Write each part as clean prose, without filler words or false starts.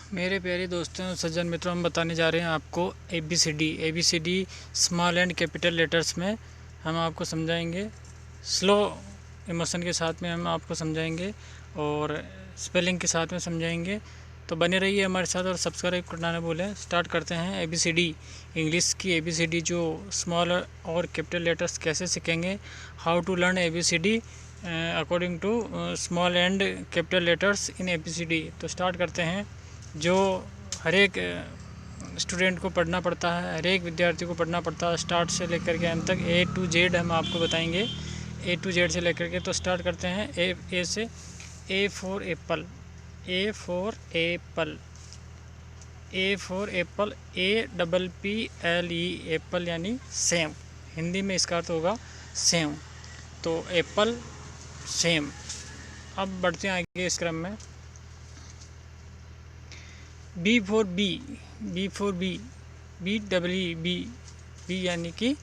मेरे प्यारे दोस्तों सज्जन मित्रों, हम बताने जा रहे हैं आपको ABCD small and capital letters में हम आपको समझाएंगे। स्लो इमोशन के साथ में हम आपको समझाएंगे और स्पेलिंग के साथ में समझाएंगे। तो बने रहिए हमारे साथ और सब्सक्राइब करना ना भूलें। स्टार्ट करते हैं। ABCD इंग्लिश की ABCD जो स्मॉल और कैपिटल लेटर्स कैसे सीखेंगे, how to learn ABCD according to small and capital letters in ABCD। तो स्टार्ट करते हैं। जो हर एक स्टूडेंट को पढ़ना पड़ता है, हर एक विद्यार्थी को पढ़ना पड़ता है, स्टार्ट से लेकर के अंत तक A to Z हम आपको बताएंगे, A to Z से लेकर के। तो स्टार्ट करते हैं ए से। A for Apple, A for Apple, A for Apple, APPLE Apple यानी सेम। हिंदी में इसका अर्थ होगा सेम। तो एप्पल सेम। अब बढ़ते हैं आगे इस क्रम में। B for बी यानी कि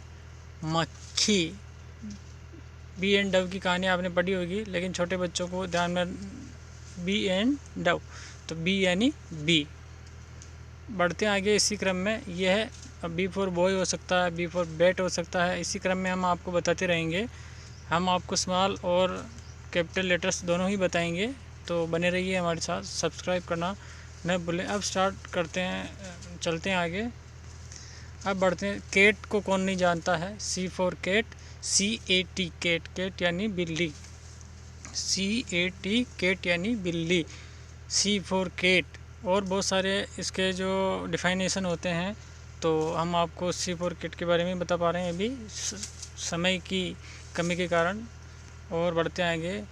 मक्खी। बी एंड डव की कहानी आपने पढ़ी होगी, लेकिन छोटे बच्चों को ध्यान में, बी एंड डव, तो बी यानी बी। बढ़ते हैं आगे इसी क्रम में। यह है, अब बी फॉर बॉय हो सकता है, बी फॉर बैट हो सकता है। इसी क्रम में हम आपको बताते रहेंगे। हम आपको स्मॉल और कैपिटल लेटर्स दोनों ही बताएंगे। तो बने रहिए हमारे साथ, सब्सक्राइब करना न भूलें। अब स्टार्ट करते हैं, चलते हैं आगे। अब बढ़ते हैं। कैट को कौन नहीं जानता है। C for cat, CAT cat, cat यानी बिल्ली, CAT कैट यानी बिल्ली। C for cat. और बहुत सारे इसके जो डिफाइनेशन होते हैं, तो हम आपको C फॉर कैट के बारे में बता पा रहे हैं अभी समय की कमी के कारण। और बढ़ते आएंगे।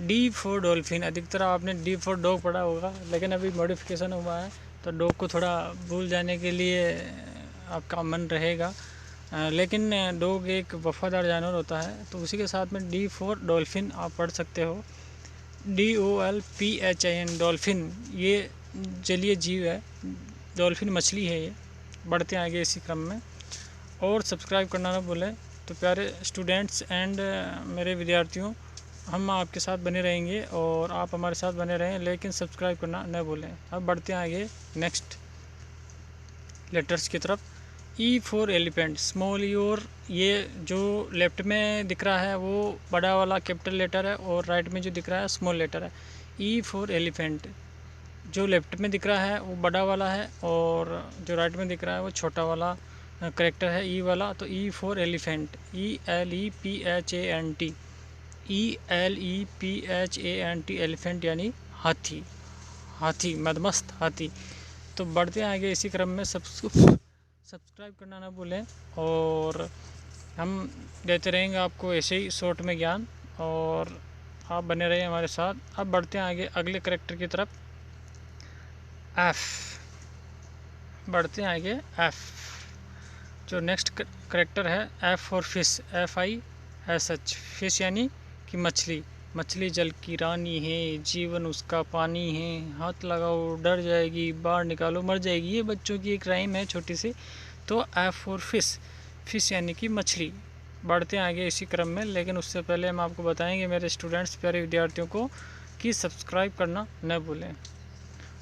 D for dolphin. अधिकतर आपने D फॉर डॉग पढ़ा होगा, लेकिन अभी मॉडिफिकेशन हुआ है, तो डॉग को थोड़ा भूल जाने के लिए आपका मन रहेगा, लेकिन डॉग एक वफादार जानवर होता है। तो उसी के साथ में D फॉर डॉल्फिन आप पढ़ सकते हो। DOLPHIN डॉल्फिन, ये जलीय जीव है, डॉल्फिन मछली है ये। बढ़ते हैं आगे इसी क्रम में। और सब्सक्राइब करना ना भूलें। तो प्यारे स्टूडेंट्स एंड मेरे विद्यार्थियों, हम आपके साथ बने रहेंगे और आप हमारे साथ बने रहें, लेकिन सब्सक्राइब करना न भूलें। अब बढ़ते हैं आगे नेक्स्ट लेटर्स की तरफ। E फॉर एलिफेंट, स्मॉल ई, और ये जो लेफ्ट में दिख रहा है वो बड़ा वाला कैपिटल लेटर है, और राइट में जो दिख रहा है स्मॉल लेटर है। E फॉर एलिफेंट, जो लेफ्ट में दिख रहा है वो बड़ा वाला है, और जो राइट में दिख रहा है वो छोटा वाला करेक्टर है, E वाला। तो E for elephant, ELEPHANT, ELEPHANT elephant यानी हाथी, हाथी, मदमस्त हाथी। तो बढ़ते हैं आगे इसी क्रम में। सब्सक्राइब करना ना भूलें, और हम देते रहेंगे आपको ऐसे ही शॉर्ट में ज्ञान, और आप बने रहिए हमारे साथ। अब बढ़ते हैं आगे अगले करेक्टर की तरफ। F, बढ़ते हैं आगे। F जो नेक्स्ट करेक्टर है, F for fish, FISH, fish यानी कि मछली। मछली जल की रानी है, जीवन उसका पानी है, हाथ लगाओ डर जाएगी, बाहर निकालो मर जाएगी। ये बच्चों की एक राइम है छोटी सी। तो F फॉर फिश, फिश यानी कि मछली। बढ़ते हैं आगे इसी क्रम में, लेकिन उससे पहले हम आपको बताएंगे मेरे स्टूडेंट्स प्यारे विद्यार्थियों को कि सब्सक्राइब करना न भूलें।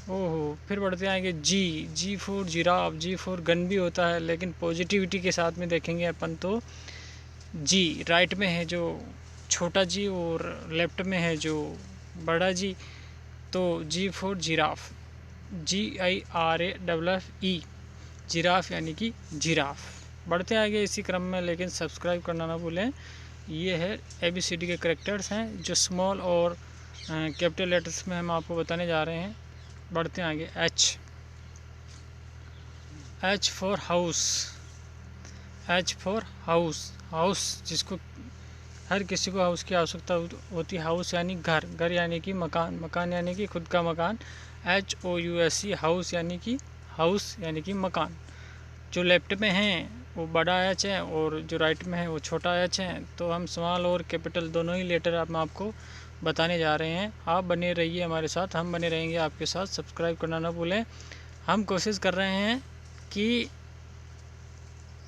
ओहो, फिर बढ़ते आएंगे G for giraffe. G for gun भी होता है, लेकिन पॉजिटिविटी के साथ में देखेंगे अपन। तो जी राइट में है जो छोटा जी, और लेफ्ट में है जो बड़ा जी। तो जी फॉर जिराफ, GIRAFFE, जिराफ यानी कि जिराफ। बढ़ते आगे इसी क्रम में, लेकिन सब्सक्राइब करना ना भूलें। ये है ABCD के करेक्टर्स हैं जो स्मॉल और कैपिटल लेटर्स में हम आपको बताने जा रहे हैं। बढ़ते हैं आगे। H for house, H for house, house जिसको हर किसी को हाउस की आवश्यकता होती है। हाउस यानी घर, घर यानी कि मकान, मकान यानी कि खुद का मकान। HOUSE, हाउस यानी कि मकान। जो लेफ्ट में है वो बड़ा H है, और जो राइट में है वो छोटा H है। तो हम स्मॉल और कैपिटल दोनों ही लेटर हम आपको बताने जा रहे हैं। आप बने रहिए हमारे साथ, हम बने रहेंगे आपके साथ। सब्सक्राइब करना ना भूलें। हम कोशिश कर रहे हैं कि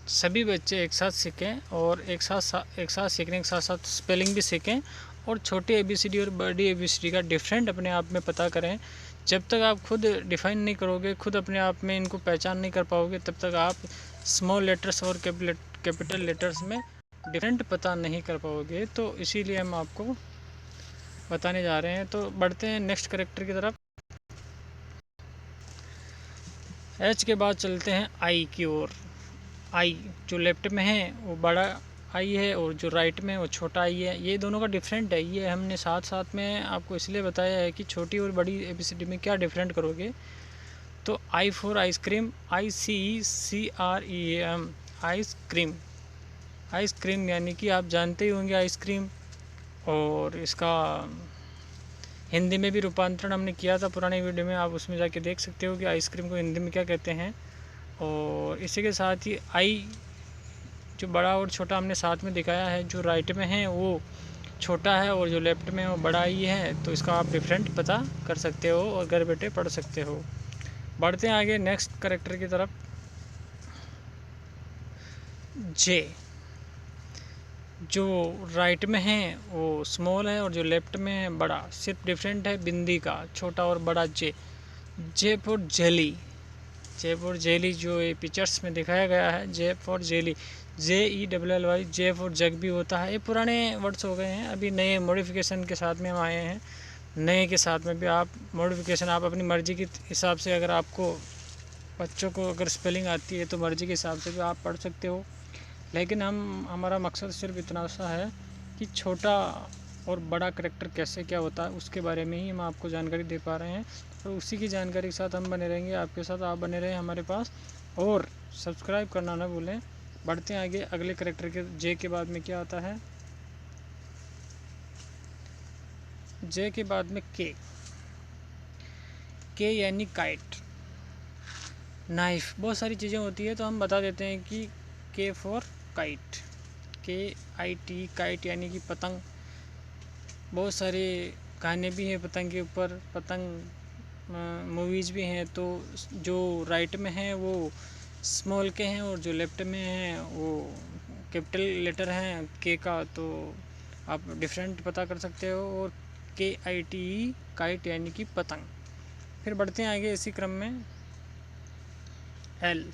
सभी बच्चे एक साथ सीखें, और एक साथ सीखने के साथ साथ स्पेलिंग भी सीखें, और छोटे ABCD और बड़ी ABCD का डिफरेंट अपने आप में पता करें, जब तक आप खुद डिफाइन नहीं करोगे, खुद अपने आप में इनको पहचान नहीं कर पाओगे, तब तक आप स्मॉल लेटर्स और कैपिटल लेटर्स में डिफरेंट पता नहीं कर पाओगे। तो इसीलिए हम आपको बताने जा रहे हैं। तो बढ़ते हैं नेक्स्ट करेक्टर की तरफ। एच के बाद चलते हैं आई की ओर। आई जो लेफ्ट में है वो बड़ा आई है और जो राइट में वो छोटा आई है। ये दोनों का डिफरेंट है। ये हमने साथ साथ में आपको इसलिए बताया है कि छोटी और बड़ी एबीसीडी में क्या डिफरेंट करोगे। तो I for ice cream, ICCREAM, ice cream. Ice cream यानी कि आप जानते ही होंगे आइसक्रीम, और इसका हिंदी में भी रूपांतरण हमने किया था पुराने वीडियो में, आप उसमें जाके देख सकते हो कि आइसक्रीम को हिंदी में क्या कहते हैं। और इसी के साथ ही आई जो बड़ा और छोटा हमने साथ में दिखाया है, जो राइट में है वो छोटा है और जो लेफ्ट में वो बड़ा आई है। तो इसका आप डिफरेंट पता कर सकते हो और घर बैठे पढ़ सकते हो। बढ़ते हैं आगे नेक्स्ट करेक्टर की तरफ। जे जो राइट में है वो स्मॉल है और जो लेफ्ट में है बड़ा। सिर्फ डिफरेंट है बिंदी का, छोटा और बड़ा। J for jelly. J for jelly जो ये पिक्चर्स में दिखाया गया है, J for jelly, JELLY। J for jug भी होता है। ये पुराने वर्ड्स हो गए हैं, अभी नए मॉडिफिकेशन के साथ में हम आए हैं। नए के साथ में भी आप मॉडिफिकेशन आप अपनी मर्ज़ी के हिसाब से, अगर आपको बच्चों को अगर स्पेलिंग आती है तो मर्ज़ी के हिसाब से भी आप पढ़ सकते हो। लेकिन हमारा मकसद सिर्फ इतना सा है कि छोटा और बड़ा करेक्टर कैसे क्या होता है उसके बारे में ही हम आपको जानकारी दे पा रहे हैं। तो उसी की जानकारी के साथ हम बने रहेंगे आपके साथ, आप बने रहें हमारे पास और सब्सक्राइब करना ना भूलें। बढ़ते हैं आगे अगले करेक्टर के। जे के बाद में क्या आता है? जे के बाद में के यानी काइट, नाइफ। बहुत सारी चीज़ें होती है तो हम बता देते हैं कि के फॉर काइट, KIT, काइट यानी कि पतंग। बहुत सारे गाने भी हैं पतंग के ऊपर, पतंग मूवीज़ भी हैं। तो जो राइट में है वो स्मॉल के हैं और जो लेफ्ट में है वो कैपिटल लेटर हैं के का। तो आप डिफरेंट पता कर सकते हो। और KITE, काइट यानी कि पतंग। फिर बढ़ते हैं आगे इसी क्रम में। एल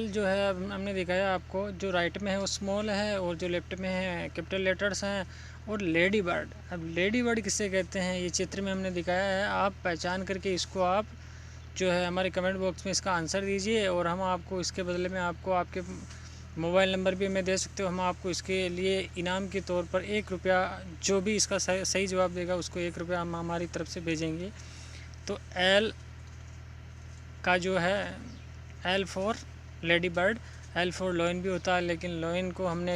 जो है हमने दिखाया आपको, जो राइट में है वो स्मॉल है और जो लेफ्ट में है कैपिटल लेटर्स हैं। और लेडी बर्ड, अब लेडी बर्ड किसे कहते हैं ये चित्र में हमने दिखाया है। आप पहचान करके इसको आप जो है हमारे कमेंट बॉक्स में इसका आंसर दीजिए और हम आपको इसके बदले में आपको आपके मोबाइल नंबर भी हमें दे सकते हो। हम आपको इसके लिए इनाम के तौर पर 1 रुपया, जो भी इसका सही जवाब देगा उसको 1 रुपया हम हमारी तरफ से भेजेंगे। तो एल का जो है L for lady bird, L for lion भी होता है, लेकिन लॉयन को हमने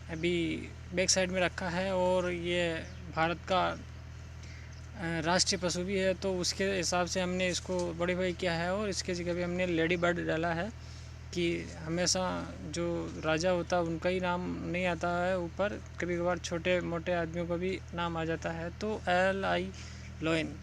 अभी बैक साइड में रखा है और ये भारत का राष्ट्रीय पशु भी है। तो उसके हिसाब से हमने इसको मॉडिफाई किया है और इसके जगह पे हमने लेडी बर्ड डाला है कि हमेशा जो राजा होता है उनका ही नाम नहीं आता है ऊपर, कभी कभार छोटे मोटे आदमियों का भी नाम आ जाता है। तो LI लॉयन,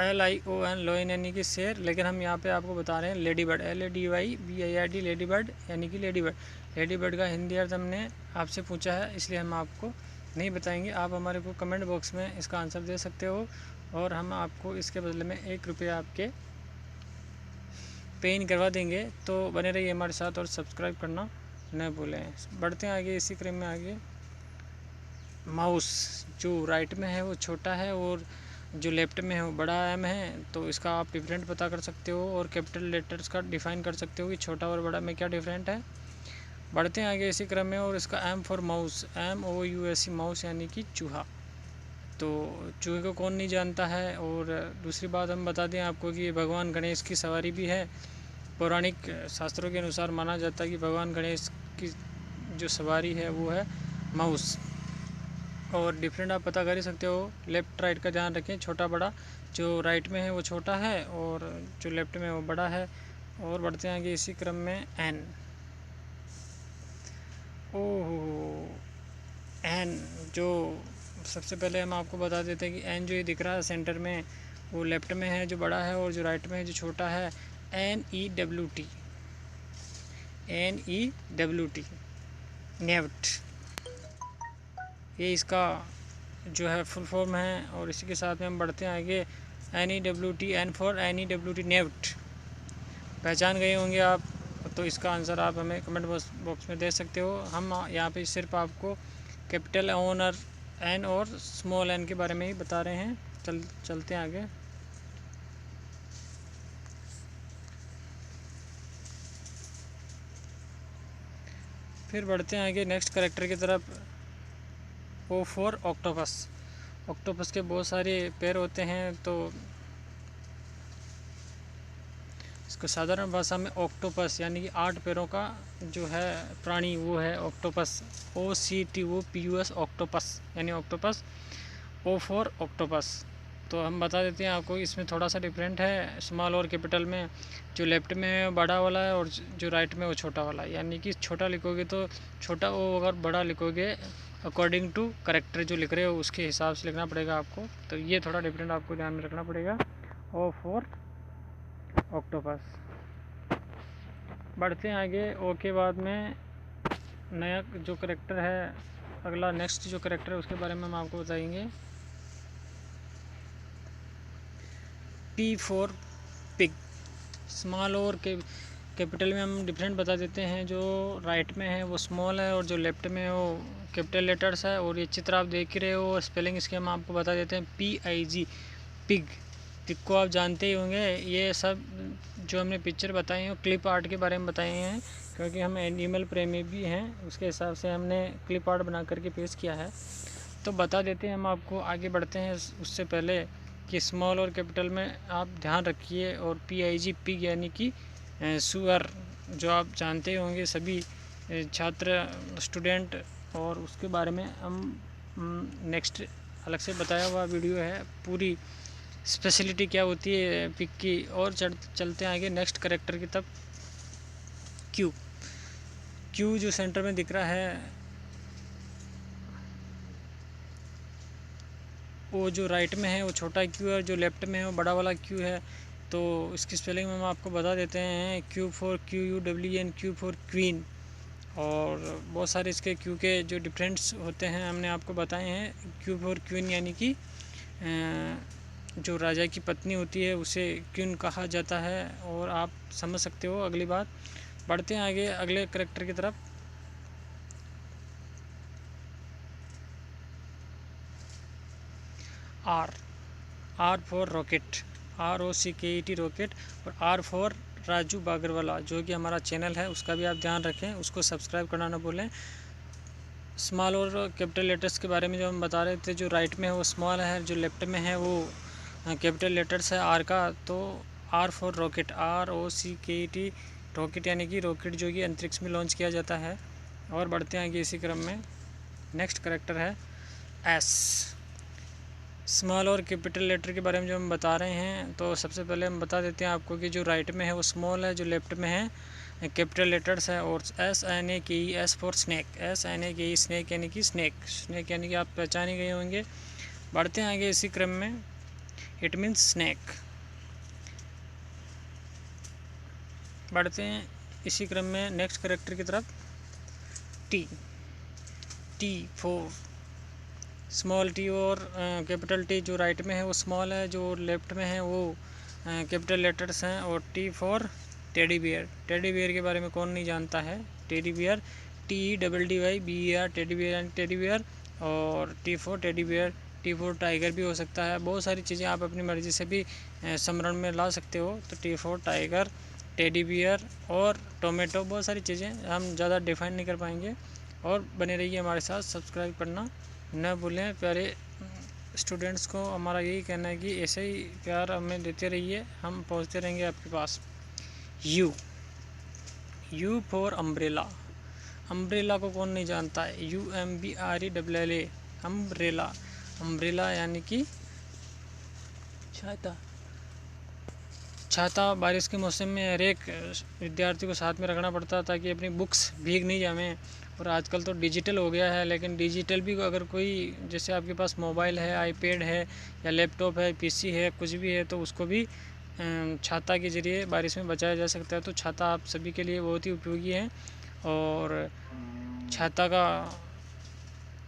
LION लॉयन यानी कि शेर। लेकिन हम यहाँ पे आपको बता रहे हैं lady bird, LADYBIRD, lady bird यानी कि लेडी बर्ड। लेडी बर्ड का हिंदी अर्थ हमने आपसे पूछा है इसलिए हम आपको नहीं बताएंगे। आप हमारे को कमेंट बॉक्स में इसका आंसर दे सकते हो और हम आपको इसके बदले में 1 रुपया आपके पे इन करवा देंगे। तो बने रहिए हमारे साथ और सब्सक्राइब करना न भूलें। बढ़ते हैं आगे इसी क्रम में आगे। माउस जो राइट में है वो छोटा है और जो लेफ्ट में है वो बड़ा M है। तो इसका आप डिफरेंट पता कर सकते हो और कैपिटल लेटर्स का डिफाइन कर सकते हो कि छोटा और बड़ा में क्या डिफरेंट है। बढ़ते हैं आगे इसी क्रम में। और इसका M for mouse, MOUSE, mouse यानी कि चूहा। तो चूहे को कौन नहीं जानता है। और दूसरी बात हम बता दें आपको कि भगवान गणेश की सवारी भी है। पौराणिक शास्त्रों के अनुसार माना जाता है कि भगवान गणेश की जो सवारी है वो है माउस। और डिफरेंट आप पता कर ही सकते हो। लेफ़्ट राइट का ध्यान रखें, छोटा बड़ा, जो राइट में है वो छोटा है और जो लेफ़्ट में है वो बड़ा है। और बढ़ते हैं आगे इसी क्रम में। एन, ओह एन जो सबसे पहले हम आपको बता देते हैं कि एन जो ये दिख रहा है सेंटर में वो लेफ़्ट में है जो बड़ा है और जो राइट में है जो छोटा है। NEWT, NEWT, नेवट, ये इसका जो है फुल फॉर्म है। और इसी के साथ में हम बढ़ते हैं आगे। NEWT, N for NEWT, नेवट। पहचान गए होंगे आप, तो इसका आंसर आप हमें कमेंट बॉक्स में दे सकते हो। हम यहाँ पे सिर्फ आपको कैपिटल ओनर एन और स्मॉल एन के बारे में ही बता रहे हैं। चलते हैं आगे। फिर बढ़ते हैं आगे नेक्स्ट कैरेक्टर की तरफ। O for octopus. ऑक्टोपस के बहुत सारे पैर होते हैं, तो इसको साधारण भाषा में ऑक्टोपस यानी कि 8 पैरों का जो है प्राणी वो है ऑक्टोपस। OCTOPUS, ऑक्टोपस यानी ऑक्टोपस। O for octopus. तो हम बता देते हैं आपको, इसमें थोड़ा सा डिफरेंट है स्मॉल और कैपिटल में। जो लेफ्ट में बड़ा वाला है और जो राइट में वो छोटा वाला है। यानी कि छोटा लिखोगे तो छोटा O, अगर बड़ा लिखोगे अकॉर्डिंग टू करेक्टर जो लिख रहे हो उसके हिसाब से लिखना पड़ेगा आपको। तो ये थोड़ा डिफरेंट आपको ध्यान में रखना पड़ेगा। O for octopus. बढ़ते हैं आगे। O के बाद में नया जो करेक्टर है, अगला नेक्स्ट जो करेक्टर है उसके बारे में हम आपको बताएंगे। P for pig. स्मॉल और कैपिटल में हम डिफरेंट बता देते हैं। जो राइट में है वो स्मॉल है और जो लेफ्ट में है वो कैपिटल लेटर्स है। और ये चित्र आप देख ही रहे हो, और स्पेलिंग इसके हम आपको बता देते हैं। PIG, pig. पिग को आप जानते ही होंगे। ये सब जो हमने पिक्चर बताई हैं क्लिप आर्ट के बारे में बताए हैं, क्योंकि हम एनिमल प्रेमी भी हैं, उसके हिसाब से हमने क्लिप आर्ट बना करके पेश किया है। तो बता देते हैं हम आपको। आगे बढ़ते हैं उससे पहले कि स्मॉल और कैपिटल में आप ध्यान रखिए। और PIG, पिग यानी कि सुअर, जो आप जानते होंगे सभी छात्र स्टूडेंट। और उसके बारे में हम नेक्स्ट अलग से बताया हुआ वीडियो है, पूरी स्पेशलिटी क्या होती है पिग की। और चलते हैं आगे नेक्स्ट करेक्टर की तब। क्यू जो सेंटर में दिख रहा है, वो जो राइट में है वो छोटा क्यू है, जो लेफ्ट में है वो बड़ा वाला क्यू है। तो इसकी स्पेलिंग में हम आपको बता देते हैं। Q for QUEEN, Q for queen. और बहुत सारे इसके क्यू के जो डिफरेंट्स होते हैं हमने आपको बताए हैं। Q फॉर क्वीन यानी कि जो राजा की पत्नी होती है उसे क्वीन कहा जाता है। और आप समझ सकते हो अगली बात। बढ़ते हैं आगे अगले करेक्टर की तरफ। R for rocket, ROCKET, rocket. और R फॉर राजू बागरवाला, जो कि हमारा चैनल है, उसका भी आप ध्यान रखें, उसको सब्सक्राइब करना ना भूलें। स्मॉल और कैपिटल लेटर्स के बारे में जो हम बता रहे थे, जो राइट में है वो स्मॉल है, जो लेफ्ट में है वो कैपिटल लेटर्स है R का। तो R for rocket, ROCKET, rocket यानी कि रॉकेट जो कि अंतरिक्ष में लॉन्च किया जाता है। और बढ़ते हैं आगे इसी क्रम में। नेक्स्ट करेक्टर है S। स्मॉल और कैपिटल लेटर के बारे में जो हम बता रहे हैं, तो सबसे पहले हम बता देते हैं आपको कि जो राइट में है वो स्मॉल है, जो लेफ्ट में है कैपिटल लेटर्स है। और SNAKE, S for snake, SNAKE, snake यानी कि स्नैक यानी कि आप पहचान ही गए होंगे। बढ़ते हैं आगे इसी क्रम में। It means snake. बढ़ते हैं इसी क्रम में नेक्स्ट करेक्टर की तरफ। T फॉर स्मॉल टी और कैपिटल टी, जो राइट में है वो स्मॉल है, जो लेफ्ट में है वो कैपिटल लेटर्स हैं। और T for teddy bear. Teddy bear के बारे में कौन नहीं जानता है। Teddy bear, TEDDYBER, teddy bear and teddy bear. और T for teddy bear, T for tiger भी हो सकता है। बहुत सारी चीज़ें आप अपनी मर्ज़ी से भी स्मरण में ला सकते हो। तो T for tiger, teddy bear और टोमेटो, बहुत सारी चीज़ें हम ज़्यादा डिफाइन नहीं कर पाएंगे। और बने रहिए हमारे साथ, सब्सक्राइब करना न भूलें। प्यारे स्टूडेंट्स को हमारा यही कहना है कि ऐसे ही प्यार हमें देते रहिए, हम पहुंचते रहेंगे आपके पास। U for umbrella. अम्ब्रेला को कौन नहीं जानता है। UMBRELLA, umbrella. अम्ब्रेला यानी कि छाता। बारिश के मौसम में हर एक विद्यार्थी को साथ में रखना पड़ता है ताकि अपनी बुक्स भीग नहीं जाए। और आजकल तो डिजिटल हो गया है, लेकिन डिजिटल भी अगर कोई, जैसे आपके पास मोबाइल है, आईपैड है या लैपटॉप है, PC है, कुछ भी है, तो उसको भी छाता के ज़रिए बारिश में बचाया जा सकता है। तो छाता आप सभी के लिए बहुत ही उपयोगी है और छाता का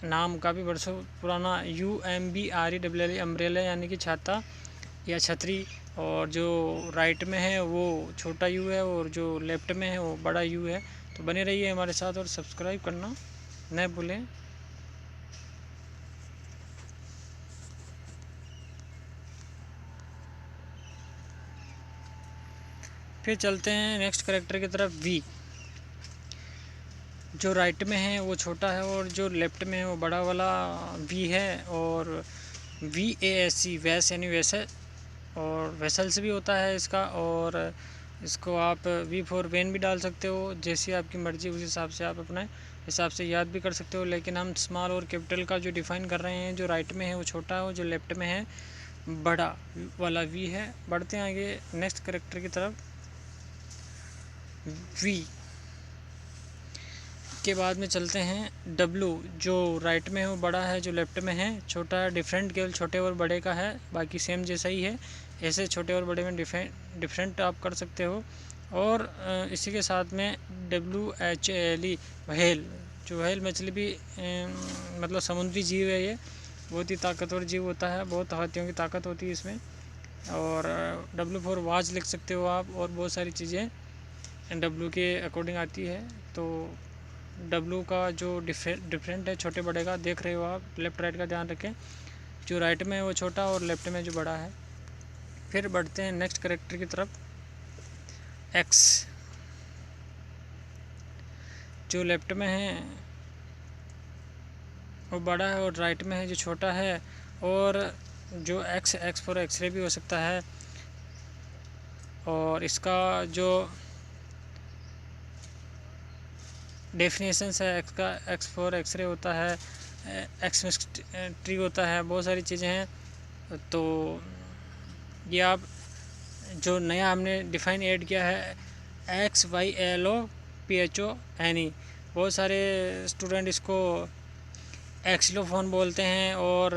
नाम काफ़ी वर्षों पुराना UMBRELLA अम्ब्रेला यानी कि छाता या छतरी, और जो राइट में है वो छोटा यू है और जो लेफ्ट में है वो बड़ा यू है। तो बने रहिए हमारे साथ और सब्सक्राइब करना न भूलें। फिर चलते हैं नेक्स्ट करेक्टर की तरफ। वी, जो राइट में है वो छोटा है और जो लेफ्ट में है वो बड़ा वाला वी है। और VASE, वैस यानी वैसे, और वेसल्स भी होता है इसका। और इसको आप V फॉर वेन भी डाल सकते हो, जैसी आपकी मर्ज़ी उस हिसाब से आप अपने हिसाब से याद भी कर सकते हो। लेकिन हम स्मॉल और कैपिटल का जो डिफ़ाइन कर रहे हैं, जो राइट में है वो छोटा है और जो लेफ्ट में है बड़ा वाला V है। बढ़ते हैं आगे नेक्स्ट करेक्टर की तरफ। V के बाद में चलते हैं W, जो राइट में है वो बड़ा है, जो लेफ्ट में है छोटा है। डिफरेंट केवल छोटे और बड़े का है, बाकी सेम जैसा ही है। ऐसे छोटे और बड़े में डिफरेंट आप कर सकते हो। और इसी के साथ में WHALE, व्हेल, जो व्हेल मछली भी मतलब समुद्री जीव है। ये बहुत ही ताकतवर जीव होता है, बहुत हाथियों की ताकत होती है इसमें। और W फॉर वॉच लिख सकते हो आप, और बहुत सारी चीज़ें W के अकॉर्डिंग आती है। तो W का जो डिफरेंट है छोटे बड़े का, देख रहे हो आप, लेफ़्ट राइट का ध्यान रखें। जो राइट में है वो छोटा और लेफ्ट में जो बड़ा है। फिर बढ़ते हैं नेक्स्ट करेक्टर की तरफ। X, जो लेफ्ट में है वो बड़ा है और राइट में है जो छोटा है। और जो X फॉर एक्सरे भी हो सकता है। और इसका जो डेफिनेशंस है, X फॉर एक्सरे होता है, एक्सट्री होता है, बहुत सारी चीज़ें हैं। तो ये आप जो नया हमने डिफ़ाइन ऐड किया है XYLOPHONE, बहुत सारे स्टूडेंट इसको एक्सिलोफोन बोलते हैं और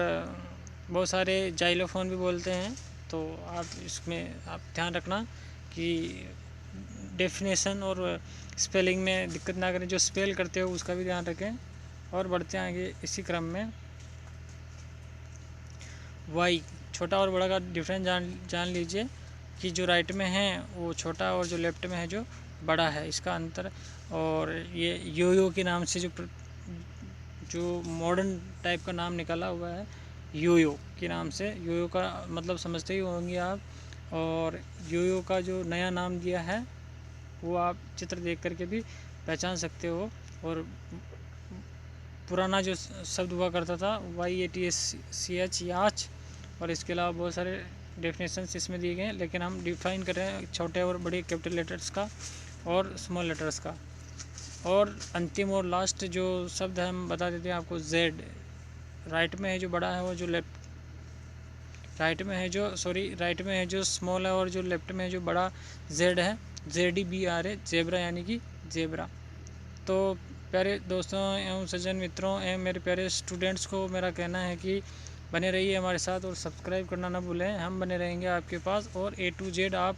बहुत सारे जाइलोफोन भी बोलते हैं। तो आप इसमें आप ध्यान रखना कि डेफिनेशन और स्पेलिंग में दिक्कत ना करें, जो स्पेल करते हो उसका भी ध्यान रखें। और बढ़ते आगे इसी क्रम में। वाई, छोटा और बड़ा का डिफरेंस जान लीजिए कि जो राइट में है वो छोटा और जो लेफ्ट में है जो बड़ा है, इसका अंतर। और ये योयो के नाम से जो मॉडर्न टाइप का नाम निकला हुआ है, योयो के नाम से। योयो का मतलब समझते ही होंगे आप। और योयो का जो नया नाम दिया है वो आप चित्र देख करके भी पहचान सकते हो। और पुराना जो शब्द हुआ करता था YATCH, याच, और इसके अलावा बहुत सारे डेफिनेशंस इसमें दिए गए हैं। लेकिन हम डिफाइन कर रहे हैं छोटे और बड़े कैपिटल लेटर्स का और स्मॉल लेटर्स का। और अंतिम और लास्ट जो शब्द है हम बता देते हैं आपको। Z, राइट में है जो बड़ा है, वो जो राइट में है जो स्मॉल है, और जो लेफ्ट में है जो बड़ा Z है, ZEBRA, जेब्रा यानी कि जेब्रा। तो प्यारे दोस्तों एवं सज्जन मित्रों एवं मेरे प्यारे स्टूडेंट्स को मेरा कहना है कि बने रहिए हमारे साथ और सब्सक्राइब करना ना भूलें। हम बने रहेंगे आपके पास, और A to Z आप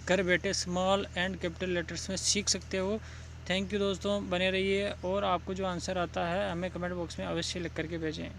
घर बैठे स्मॉल एंड कैपिटल लेटर्स में सीख सकते हो। थैंक यू दोस्तों, बने रहिए। और आपको जो आंसर आता है हमें कमेंट बॉक्स में अवश्य लिख करके भेजें।